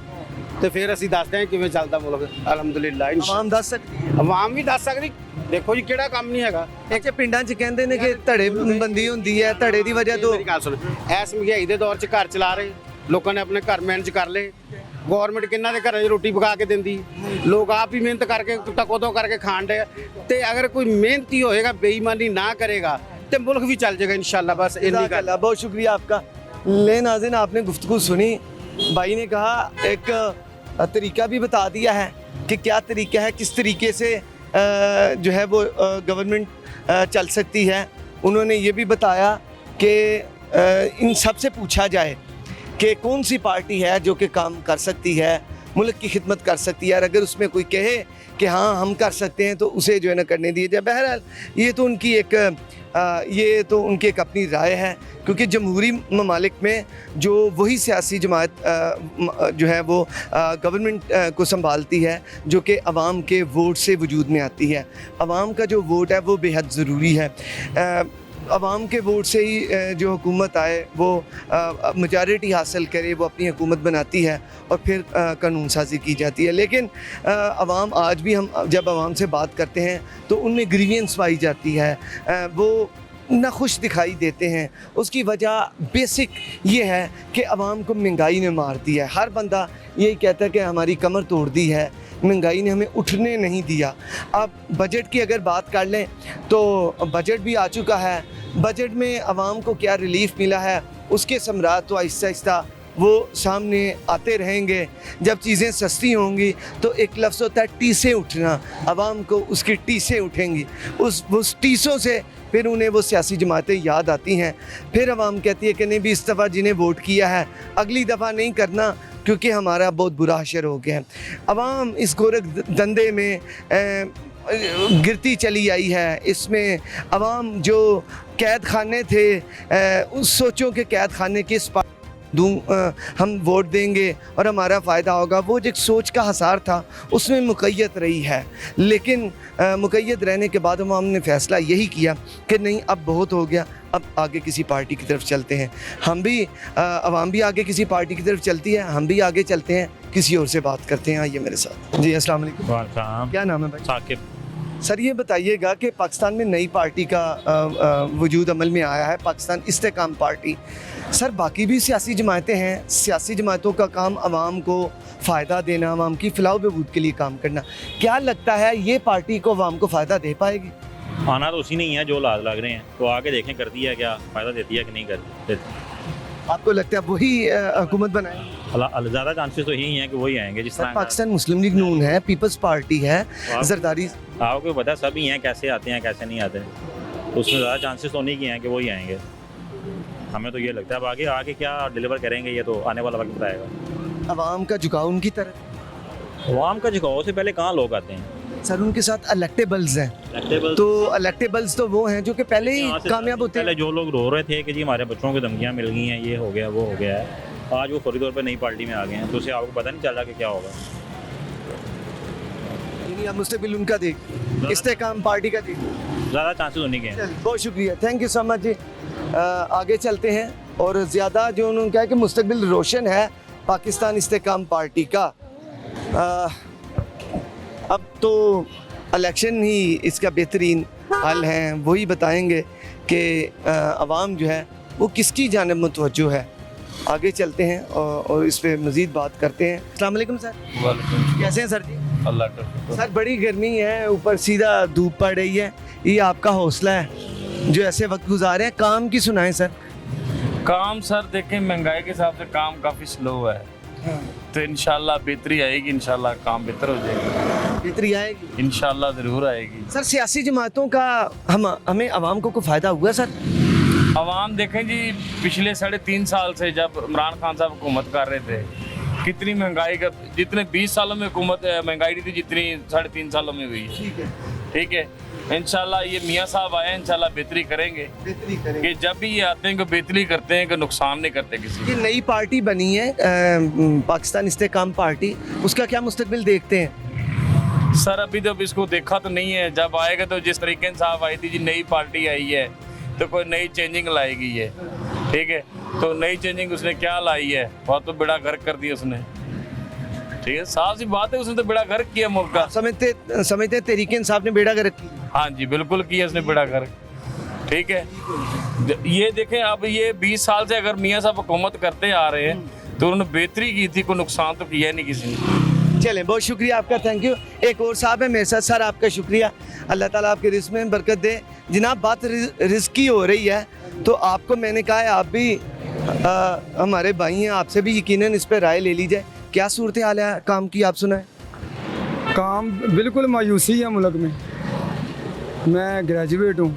ਤੇ ਫਿਰ ਅਸੀਂ ਦੱਸਦੇ ਹਾਂ ਕਿਵੇਂ ਚੱਲਦਾ ਮੁਲਕ। ਅਲਹਮਦੁਲਿਲਾ ਆਵਾਮ ਦੱਸ ਸਕਦੀ ਹੈ। ਆਵਾਮ ਵੀ ਦੱਸ ਸਕਦੀ। ਦੇਖੋ ਜੀ ਕਿਹੜਾ ਕੰਮ ਨਹੀਂ ਹੈਗਾ। ਇੱਕ ਪਿੰਡਾਂ 'ਚ ਕਹਿੰਦੇ ਨੇ ਕਿ ਧੜੇ ਬੰਦੀ ਹੁੰਦੀ ਹੈ, ਧੜੇ ਦੀ ਵਜ੍ਹਾ ਤੋਂ। ਮੇਰੀ ਗੱਲ ਸੁਣ, ਇਸ ਮਹਿੰਗਾਈ ਦੇ ਦੌਰ 'ਚ ਘਰ ਚਲਾ ਰਹੇ ਲੋਕਾਂ ਨੇ, ਆਪਣੇ ਘਰ ਮੈਨੇਜ ਕਰ ਲਏ। ਗੌਰਮੈਂਟ ਕਿੰਨਾ ਦੇ ਘਰਾਂ 'ਚ ਰੋਟੀ ਪਕਾ ਕੇ ਦਿੰਦੀ, ਲੋਕ ਆਪ ਹੀ ਮਿਹਨਤ ਕਰਕੇ ਟਕੋ ਤੋਂ ਕਰਕੇ ਖਾਣ ਦੇ। ਤੇ ਅਗਰ ਕੋਈ ਮਿਹਨਤੀ ਹੋਏਗਾ, ਬੇਈਮਾਨੀ ਨਾ ਕਰੇਗਾ, ਤੇ ਮੁਲਕ ਵੀ ਚੱਲ ਜਾਏਗਾ इंशाल्लाह। बस ਇੰਨੀ ਗੱਲ। जज़ाकल्लाह, बहुत शुक्रिया आपका। ले नाज़रीन, आपने गुफ्तगू सुनी, भाई ने कहा एक तरीका भी बता दिया है कि क्या तरीका है, किस तरीके से जो है वो गवर्नमेंट चल सकती है। उन्होंने ये भी बताया कि इन सब से पूछा जाए कि कौन सी पार्टी है जो कि काम कर सकती है, मुल्क की खिदमत कर सकती है, और अगर उसमें कोई कहे कि हाँ हम कर सकते हैं तो उसे जो है ना करने दिए जाए। बहरहाल ये तो उनकी एक अपनी राय है, क्योंकि जमहूरी ममालिक में जो वही सियासी जमात जो है वो गवर्नमेंट को संभालती है जो कि अवाम के वोट से वजूद में आती है। अवाम का जो वोट है वो बेहद ज़रूरी है। अवाम के वोट से ही जो हुकूमत आए वो मेजॉरिटी हासिल करे, वो अपनी हुकूमत बनाती है और फिर कानून साजी की जाती है। लेकिन अवाम आज भी, हम जब अवाम से बात करते हैं तो उनमें ग्रीवियंस पाई जाती है, वो नाखुश दिखाई देते हैं। उसकी वजह बेसिक ये है कि अवाम को महंगाई ने मार दिया है। हर बंदा यही कहता है कि हमारी कमर तोड़ दी है, महंगाई ने हमें उठने नहीं दिया। अब बजट की अगर बात कर लें तो बजट भी आ चुका है। बजट में अवाम को क्या रिलीफ मिला है, उसके समरात तो आहिस्ता आहिस्ता वो सामने आते रहेंगे। जब चीज़ें सस्ती होंगी तो एक लफ्ज़ होता है टीसे उठना, अवाम को उसकी टीसें उठेंगी, उस टीसों से फिर उन्हें वो सियासी जमातें याद आती हैं। फिर अवाम कहती है कि नहीं भी इस दफ़ा जिन्हें वोट किया है अगली दफ़ा नहीं करना, क्योंकि हमारा बहुत बुरा हशर हो गया है। अवाम इस गोरख धंधे में गिरती चली आई है। इसमें अवाम जो कैद खाने थे, उस सोचों के कैद खाने किस हम वोट देंगे और हमारा फ़ायदा होगा, वो जो एक सोच का हसार था उसमें मुक़य्यद रही है। लेकिन मुक़य्यद रहने के बाद हमने फ़ैसला यही किया कि नहीं अब बहुत हो गया, अब आगे किसी पार्टी की तरफ चलते हैं। हम भी अवाम भी आगे किसी पार्टी की तरफ चलती है, हम भी आगे चलते हैं, किसी और से बात करते हैं। आइए मेरे साथ। जी अस्सलाम वालेकुम। वालेकुम। क्या नाम है भाई? साकिब। सर ये बताइएगा कि पाकिस्तान में नई पार्टी का वजूद अमल में आया है, पाकिस्तान इस्तेकाम पार्टी। सर बाकी भी सियासी जमातें हैं, सियासी जमातों का काम आवाम को फ़ायदा देना, आवाम की फलाह बहबूद के लिए काम करना। क्या लगता है ये पार्टी को आवाम को फ़ायदा दे पाएगी? आना तो उसी नहीं है जो लाद लग रहे हैं, तो आगे देखें करती है क्या, फ़ायदा देती है कि नहीं करती। आपको लगता है वही हुकूमत बनाएगी? ज़्यादा चांसेस तो यही हैं कि वही आएंगे। जिस तरह पाकिस्तान मुस्लिम लीग नून है, पीपल्स पार्टी है, जरदारी, आपको पता है सभी हैं कैसे आते हैं कैसे नहीं आते, उसमें ज़्यादा चांसेस तो नहीं किए हैं कि वही आएंगे। हमें तो ये लगता है अब आगे क्या डिलीवर करेंगे ये तो आने वाला वक्त बताएगा। अवाम का झुकाव उनकी तरफ, अवाम का झुकाव से पहले कहाँ लोग आते हैं? सर उनके साथ इलेक्टेबल्स हैं, तो इलेक्टेबल्स तो वो हैं जो कि पहले ही कामयाब होते हैं। पहले जो लोग रो रहे थे कि जी हमारे बच्चों को धमकियाँ मिल गई हैं, ये हो गया वो हो गया है, आज वो फौरी तौर पर नई पार्टी में आ गए हैं, तो उसे आपको पता नहीं चल रहा कि क्या होगा। मुस्तकबिल उनका देख, इस्तेकाम पार्टी का देख, ज़्यादा चांसेस होने के हैं। बहुत शुक्रिया, थैंक यू सो मच जी। आगे चलते हैं और ज़्यादा जो उन्होंने कहा कि मुस्तकबिल रोशन है पाकिस्तान इस्तेकाम पार्टी का। अब तो इलेक्शन ही इसका बेहतरीन हल है, वही बताएंगे कि अवाम जो है वो किसकी जानिब मुतवज्जो है। आगे चलते हैं और इस पर मज़ीद बात करते हैं। अस्सलाम वालेकुम सर। वालेकुम। कैसे हैं सर जी? अल्लाह का शुक्र। सर बड़ी गर्मी है, ऊपर सीधा धूप पड़ रही है, ये आपका हौसला है जो ऐसे वक्त गुजारे हैं। काम की सुनाएं सर। काम सर देखें महंगाई के हिसाब से काम काफ़ी स्लो है, तो इंशाल्लाह बेहतरी आएगी, इंशाल्लाह काम बेहतर हो जाएगा, बेहतरी आएगी इंशाल्लाह ज़रूर आएगी। सर सियासी जमातों का हमें आवाम को कोई फ़ायदा हुआ सर? आवाम देखें जी पिछले 3.5 साल से जब इमरान खान साहब हुकूमत कर रहे थे, कितनी महंगाई का, जितने 20 सालों में हुकूमत महंगाई नहीं थी जितनी 3.5 सालों में हुई। ठीक है इंशाल्लाह ये मियाँ साहब आए, इंशाल्लाह बेहतरी करेंगे कि जब भी ये आते हैं कि बेहतरी करते हैं कि नुकसान नहीं करते किसी। ये नई पार्टी बनी है पाकिस्तान इस्तेकाम पार्टी, उसका क्या मुस्तकबिल देखते हैं? सर अभी तो इसको देखा तो नहीं है, जब आएगा तो जिस तरीके से साहब आई थी जी नई पार्टी आई है तो कोई नई चेंजिंग लाएगी ये। ठीक है तो नई चेंजिंग उसने क्या लाई है, बहुत तो बेड़ा गर्क कर दिया उसने। ठीक है साफ सी बात है, उसने तो बेड़ा गर्क किया मुल्क का। समझते तहरीक इंसाफ ने बेड़ा गर्क किया? हाँ जी बिल्कुल किया उसने बेड़ा गर्क। ठीक है ये देखें अब ये 20 साल से अगर मियाँ साहब हुकूमत करते आ रहे हैं तो उन्होंने बेहतरी की थी, कोई नुकसान तो किया नहीं किसी ने। चलें, बहुत शुक्रिया आपका, थैंक यू। एक और साहब है मेरे साथ, सर आपका शुक्रिया, अल्लाह ताला आपके रिस्क में बरकत दे। जनाब बात रिस्क की हो रही है, तो आपको मैंने कहा है आप भी हमारे भाई हैं, आपसे भी यकीनन इस पर राय ले ली जाए। क्या सूरत हाल है काम की, आप सुनाएं। काम बिल्कुल मायूसी है मुल्क में। मैं ग्रेजुएट हूँ।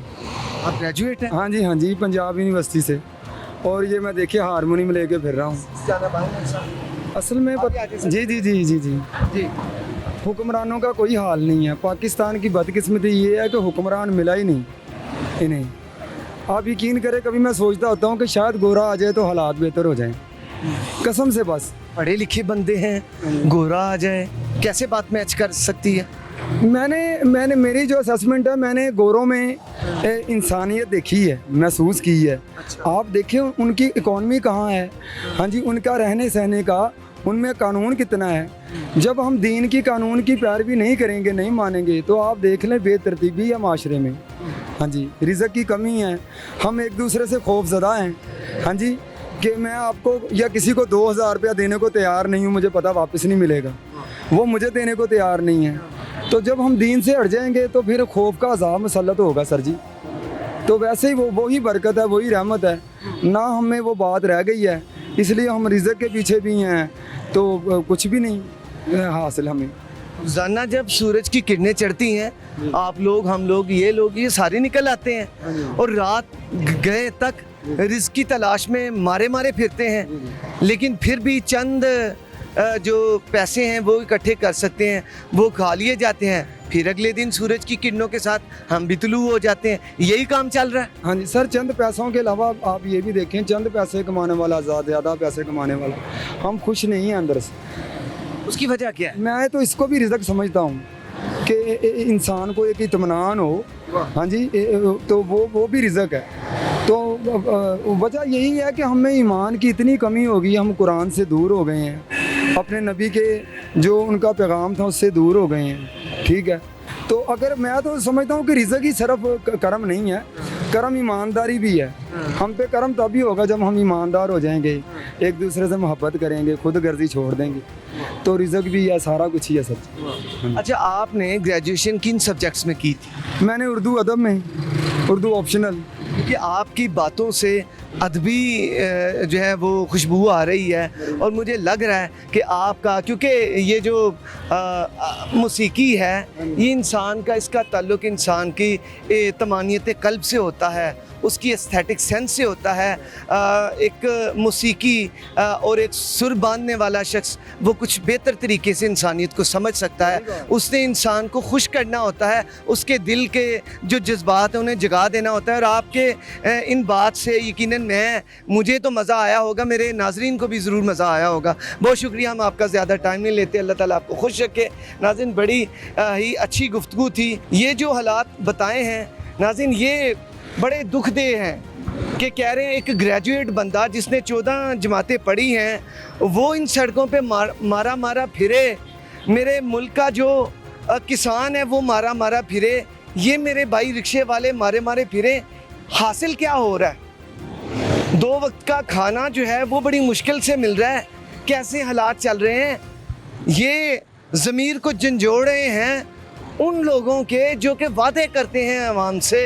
आप ग्रेजुएट हैं? हाँ जी, पंजाब यूनिवर्सिटी से। और ये मैं देखिए हारमोनियम लेके फिर रहा हूँ। असल में जी हुक्मरानों का कोई हाल नहीं है। पाकिस्तान की बदकिस्मती ये है कि हुक्मरान मिला ही नहीं इन्हें। आप यकीन करें, कभी मैं सोचता होता हूँ कि शायद गोरा आ जाए तो हालात बेहतर हो जाएं, कसम से। बस पढ़े लिखे बंदे हैं, गोरा आ जाए, कैसे बात मैच कर सकती है? मैंने मेरी जो असेसमेंट है, मैंने गोरों में इंसानियत देखी है, महसूस की है। आप देखें उनकी इकॉनमी कहाँ है, हाँ जी, उनका रहने सहने का, उनमें कानून कितना है। जब हम दीन की कानून की पैरवी नहीं करेंगे, नहीं मानेंगे, तो आप देख लें बेतरतीबी है माशरे में। हाँ जी, रिज़्क़ की कमी है, हम एक दूसरे से खौफज़दा हैं। हाँ जी, कि मैं आपको या किसी को 2000 रुपया देने को तैयार नहीं हूँ, मुझे पता वापस नहीं मिलेगा, वो मुझे देने को तैयार नहीं है। तो जब हम दीन से हट जाएंगे तो फिर खौफ का अज़ाब मुसल्लत होगा सर जी। तो वैसे ही वही बरकत है, वही रहमत है ना, हमें वो बात रह गई है, इसलिए हम रिज़्क़ के पीछे भी हैं, तो कुछ भी नहीं हासिल हमें। रोज़ाना जब सूरज की किरणें चढ़ती हैं, आप लोग, हम लोग, ये सारे निकल आते हैं और रात गए तक रिज़्क़ की तलाश में मारे फिरते हैं, लेकिन फिर भी चंद जो पैसे हैं वो इकट्ठे कर सकते हैं, वो खा लिए जाते हैं, फिर अगले दिन सूरज की किरणों के साथ हम भी तुलू हो जाते हैं। यही काम चल रहा है। हाँ जी सर, चंद पैसों के अलावा आप ये भी देखें, चंद पैसे कमाने वाला, ज़्यादा पैसे कमाने वाला, हम खुश नहीं हैं अंदर से। उसकी वजह क्या है? मैं तो इसको भी रिज़्क़ समझता हूँ कि इंसान को एक इत्मीनान हो, हाँ जी, तो वो भी रिज़्क़ है। तो वजह यही है कि हमें ईमान की इतनी कमी होगी, हम कुरान से दूर हो गए हैं, अपने नबी के जो उनका पैगाम था उससे दूर हो गए हैं। ठीक है, तो अगर मैं तो समझता हूँ कि रिज़्क़ ही सिर्फ करम नहीं है, करम ईमानदारी भी है। हम पे करम तभी होगा जब हम ईमानदार हो जाएंगे, एक दूसरे से मोहब्बत करेंगे, खुद गर्जी छोड़ देंगे, तो रिज़्क़ भी है, सारा कुछ ही है सर। अच्छा, आपने ग्रेजुएशन किन सब्जेक्ट्स में की थी? मैंने उर्दू अदब में, उर्दू ऑप्शनल। क्योंकि आपकी बातों से अदबी जो है वो खुशबू आ रही है, और मुझे लग रहा है कि आपका, क्योंकि ये जो मौसीकी है, ये इंसान का, इसका ताल्लुक़ इंसान की तमानियत कल्ब से होता है, उसकी एस्थेटिक सेंस से होता है। एक मौसीकी और एक सुर बांधने वाला शख्स वो कुछ बेहतर तरीके से इंसानियत को समझ सकता है। उसने इंसान को खुश करना होता है, उसके दिल के जो जज्बात हैं उन्हें जगा देना होता है। और आपके इन बात से यकीनन मुझे तो मज़ा आया होगा, मेरे नाजरीन को भी ज़रूर मज़ा आया होगा। बहुत शुक्रिया, हम आपका ज़्यादा टाइम नहीं लेते। अल्लाह ताला आपको खुश रखे। नाज़रीन, बड़ी ही अच्छी गुफ्तगू थी। ये जो हालात बताए हैं नाज़रीन, ये बड़े दुख दे हैं कि कह रहे हैं एक ग्रेजुएट बंदा जिसने 14 जमातें पढ़ी हैं, वो इन सड़कों पे मारा फिरे। मेरे मुल्क का जो किसान है वो मारा फिरे, ये मेरे भाई रिक्शे वाले मारे फिरे। हासिल क्या हो रहा है? 2 वक्त का खाना जो है वो बड़ी मुश्किल से मिल रहा है। कैसे हालात चल रहे हैं? ये ज़मीर को झंझोड़ रहे हैं उन लोगों के जो कि वादे करते हैं आवाम से।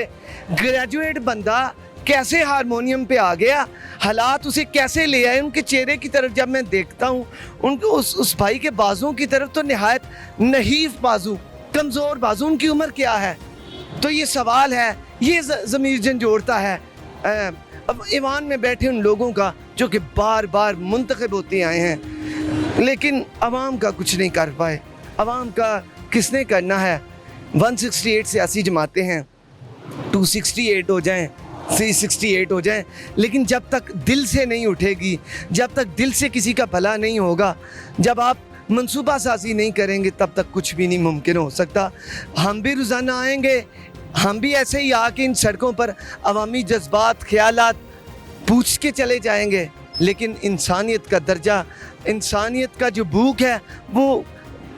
ग्रेजुएट बंदा कैसे हारमोनियम पे आ गया, हालात उसे कैसे ले आए। उनके चेहरे की तरफ जब मैं देखता हूँ, उनको उस भाई के बाजुओं की तरफ, तो निहायत नहीफ बाजू, कमज़ोर बाजू। उनकी उम्र क्या है? तो ये सवाल है, ये ज़मीर झंझोड़ता है अब ईमान में बैठे उन लोगों का जो कि बार बार मुंतखब होते आए हैं, लेकिन आवाम का कुछ नहीं कर पाए। आवाम का किसने करना है? 168 सियासी जमातें हैं, 268 हो जाएं, 368 हो जाएं, लेकिन जब तक दिल से नहीं उठेगी, जब तक दिल से किसी का भला नहीं होगा, जब आप मंसूबा साजी नहीं करेंगे, तब तक कुछ भी नहीं मुमकिन हो सकता। हम भी रोज़ाना आएंगे, हम भी ऐसे ही आके इन सड़कों पर अवामी जज्बात, ख्यालात पूछ के चले जाएंगे, लेकिन इंसानियत का दर्जा, इंसानियत का जो भूख है वो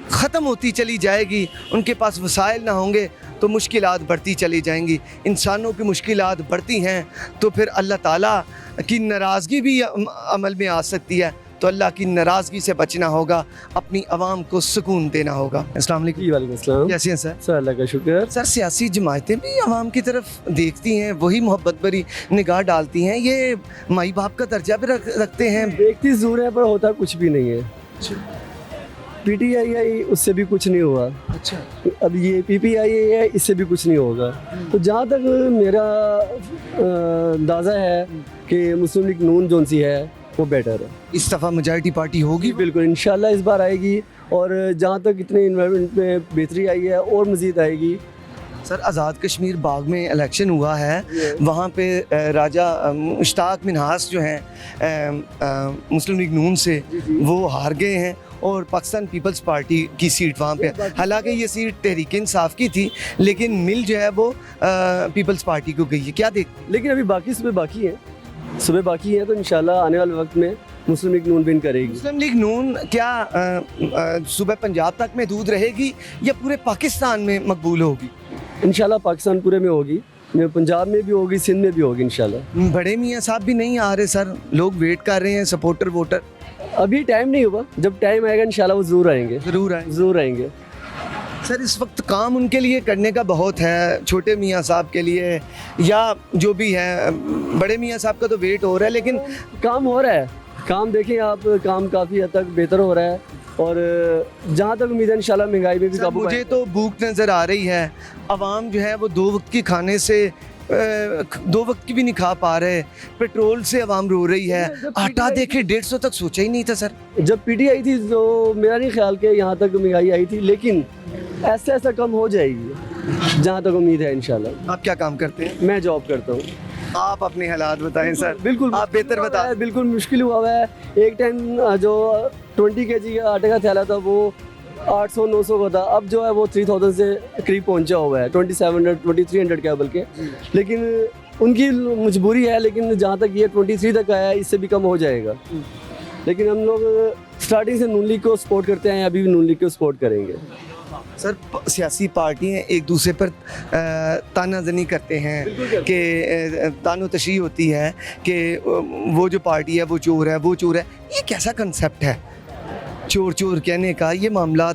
ख़त्म होती चली जाएगी। उनके पास वसाइल ना होंगे तो मुश्किलात बढ़ती चली जाएंगी। इंसानों की मुश्किलात बढ़ती हैं तो फिर अल्लाह ताला की नाराज़गी भी अमल में आ सकती है। तो अल्लाह की नाराज़गी से बचना होगा, अपनी आवाम को सुकून देना होगा। अस्सलाम वालेकुम। वालेकुम अस्सलाम। कैसे हैं सर? सर अल्लाह का शुक्र। सर सियासी जमातें भी आवाम की तरफ देखती हैं, वही मोहब्बत भरी निगाह डालती हैं, ये माई बाप का दर्जा भी रखते हैं। देखती ज़रूर है पर होता कुछ भी नहीं है। PTI उससे भी कुछ नहीं हुआ। अच्छा, अब ये PPI है, इससे भी कुछ नहीं होगा। तो जहाँ तक मेरा अंदाज़ा है कि मुस्लिम लीग नून जोन सी है वो बेटर है। इस दफ़ा मेजॉरिटी पार्टी होगी। बिल्कुल इंशाल्लाह इस बार आएगी, और जहाँ तक इतने इन्वायरमेंट में बेहतरी आई है और मज़ीद आएगी। सर आज़ाद कश्मीर बाग में इलेक्शन हुआ है, वहाँ पे राजा मुश्ताक मिन्हास जो हैं मुस्लिम लीग नून से वो हार गए हैं, और पाकिस्तान पीपल्स पार्टी की सीट वहाँ पे, हालांकि ये सीट तहरीक इंसाफ की थी, लेकिन मिल जो है वो पीपल्स पार्टी को गई है। क्या देख, लेकिन अभी बाकी सुबह बाकी है, सुबह बाकी है, तो इंशाल्लाह आने वाले वक्त में मुस्लिम लीग नून विन करेगी। मुस्लिम लीग नून क्या सुबह पंजाब तक महदूद रहेगी या पूरे पाकिस्तान में मकबूल होगी? इंशाल्लाह पाकिस्तान पूरे में होगी, पंजाब में भी होगी, सिंध में भी होगी इंशाल्लाह। बड़े मियाँ साहब भी नहीं आ रहे सर, लोग वेट कर रहे हैं, सपोर्टर वोटर। अभी टाइम नहीं हुआ, जब टाइम आएगा इंशाल्लाह वो ज़रूर आएंगे। ज़रूर आएंगे। सर इस वक्त काम उनके लिए करने का बहुत है, छोटे मियाँ साहब के लिए या जो भी है, बड़े मियाँ साहब का तो वेट हो रहा है, लेकिन काम हो रहा है। काम देखें आप, काम काफ़ी हद तक बेहतर हो रहा है, और जहाँ तक उम्मीद है इंशाल्लाह महंगाई में भी काबू मुझे तो भूख नज़र आ रही है। आवाम जो है वो 2 वक्त की खाने से 2 वक्त की भी नहीं खा पा रहे, पेट्रोल से आवाम रो रही है, आटा देखे 150 तक सोचा ही नहीं था सर। जब PTI थी तो मेरा नहीं ख्याल कि यहाँ तक महंगाई आई थी, लेकिन ऐसा कम हो जाएगी जहाँ तक उम्मीद है इंशाल्लाह। आप क्या काम करते हैं? मैं जॉब करता हूँ। आप अपने हालात बताएं सर। बिल्कुल आप बेहतर बता। बिल्कुल मुश्किल हुआ है। एक टाइम जो 20 kg का आटे का थैला था वो 800-900 का था, अब जो है वो 3000 से करीब पहुंचा हुआ है, 2300 के बल्कि। लेकिन उनकी मजबूरी है, लेकिन जहाँ तक ये 23 तक आया है, इससे भी कम हो जाएगा। लेकिन हम लोग स्टार्टिंग से नून लीग को सपोर्ट करते हैं, अभी भी नून लीग को सपोर्ट करेंगे। सर सियासी पार्टियाँ एक दूसरे पर तानाजनी करते हैं कि तानो तशरी होती है कि वो जो पार्टी है वो चोर है, वो चोर है। ये कैसा कंसेप्ट है चोर चोर कहने का? ये मामला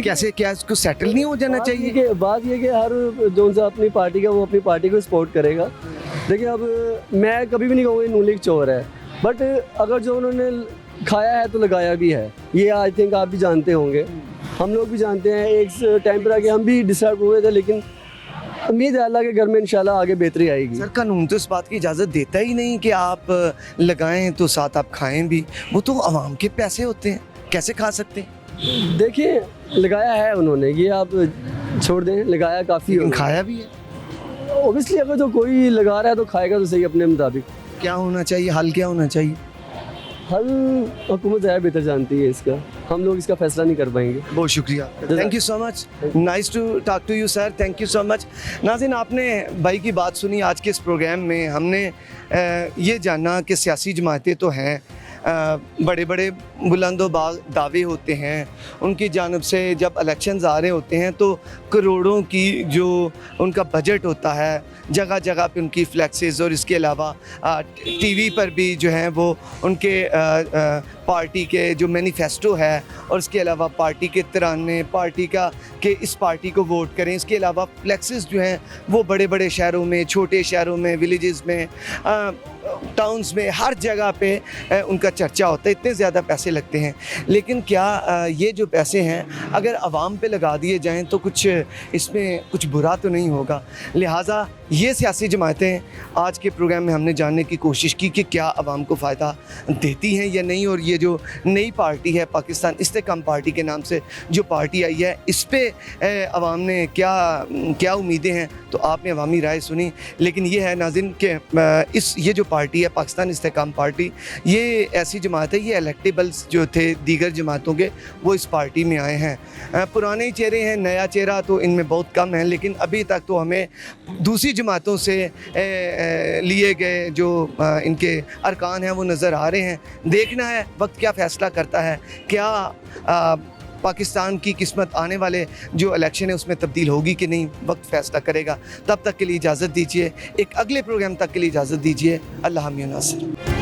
कैसे, क्या इसको सेटल नहीं हो जाना चाहिए? कि बात ये कि हर जो सा अपनी पार्टी का वो अपनी पार्टी को सपोर्ट करेगा। देखिए अब मैं कभी भी नहीं कहूँगा नून लीग चोर है, बट अगर जो उन्होंने खाया है तो लगाया भी है, ये आई थिंक आप भी जानते होंगे, हम लोग भी जानते हैं। एक टाइम पर आके हम भी डिस्टर्ब हुए थे, लेकिन उम्मीद है अल्लाह के घर में इंशाल्लाह आगे बेहतरी आएगी। सर कानून तो इस बात की इजाज़त देता ही नहीं कि आप लगाएं तो साथ आप खाएं भी, वो तो आवाम के पैसे होते हैं, कैसे खा सकते हैं? देखिए लगाया है उन्होंने, ये आप छोड़ दें, लगाया काफ़ी, खाया भी है। ओबियसली अगर तो कोई लगा रहा है तो खाएगा तो सही अपने मुताबिक। क्या होना चाहिए, हल क्या होना चाहिए? हल हुकूमत ज़्यादा बेहतर जानती है इसका, हम लोग इसका फैसला नहीं कर पाएंगे। बहुत शुक्रिया, thank you so much, nice to talk to you sir, thank you so much. नाज़रीन आपने भाई की बात सुनी। आज के इस प्रोग्राम में हमने ये जाना कि सियासी जमातें तो हैं, बड़े बड़े बुलंदोबाज़ दावे होते हैं उनकी जानब से, जब इलेक्शंस आ रहे होते हैं तो करोड़ों की जो उनका बजट होता है, जगह जगह पे उनकी फ्लैक्सेस, और इसके अलावा टीवी पर भी जो है वो उनके पार्टी के जो मैनिफेस्टो है, और इसके अलावा पार्टी के तराने, पार्टी का कि इस पार्टी को वोट करें। इसके अलावा फ्लैक्सेस जो हैं वो बड़े बड़े शहरों में, छोटे शहरों में, विलेजेस में, टाउन्स में, हर जगह पे उनका चर्चा होता है। इतने ज़्यादा पैसे लगते हैं, लेकिन क्या ये जो पैसे हैं अगर आवाम पे लगा दिए जाएं तो कुछ इसमें कुछ बुरा तो नहीं होगा? लिहाजा ये सियासी जमातें आज के प्रोग्राम में हमने जानने की कोशिश की कि क्या आवाम को फ़ायदा देती हैं या नहीं, और ये जो नई पार्टी है पाकिस्तान इस्तेकाम पार्टी के नाम से जो पार्टी आई है, इस पे आवाम ने क्या उम्मीदें हैं? तो आपने अवामी राय सुनी, लेकिन ये है नाज़रीन कि ये जो पार्टी है पाकिस्तान इस्तेकाम पार्टी, ये ऐसी जमात है, ये इलेक्टेबल्स जो थे दीगर जमातों के वो इस पार्टी में आए हैं। पुराने ही चेहरे हैं, नया चेहरा तो इनमें बहुत कम है, लेकिन अभी तक तो हमें दूसरी जमातों से लिए गए जो इनके अरकान हैं वो नज़र आ रहे हैं। देखना है वक्त क्या फ़ैसला करता है, क्या पाकिस्तान की किस्मत आने वाले जो इलेक्शन है उसमें तब्दील होगी कि नहीं, वक्त फ़ैसला करेगा। तब तक के लिए इजाज़त दीजिए, एक अगले प्रोग्राम तक के लिए इजाज़त दीजिए। अल्लाह हामिद नासिर।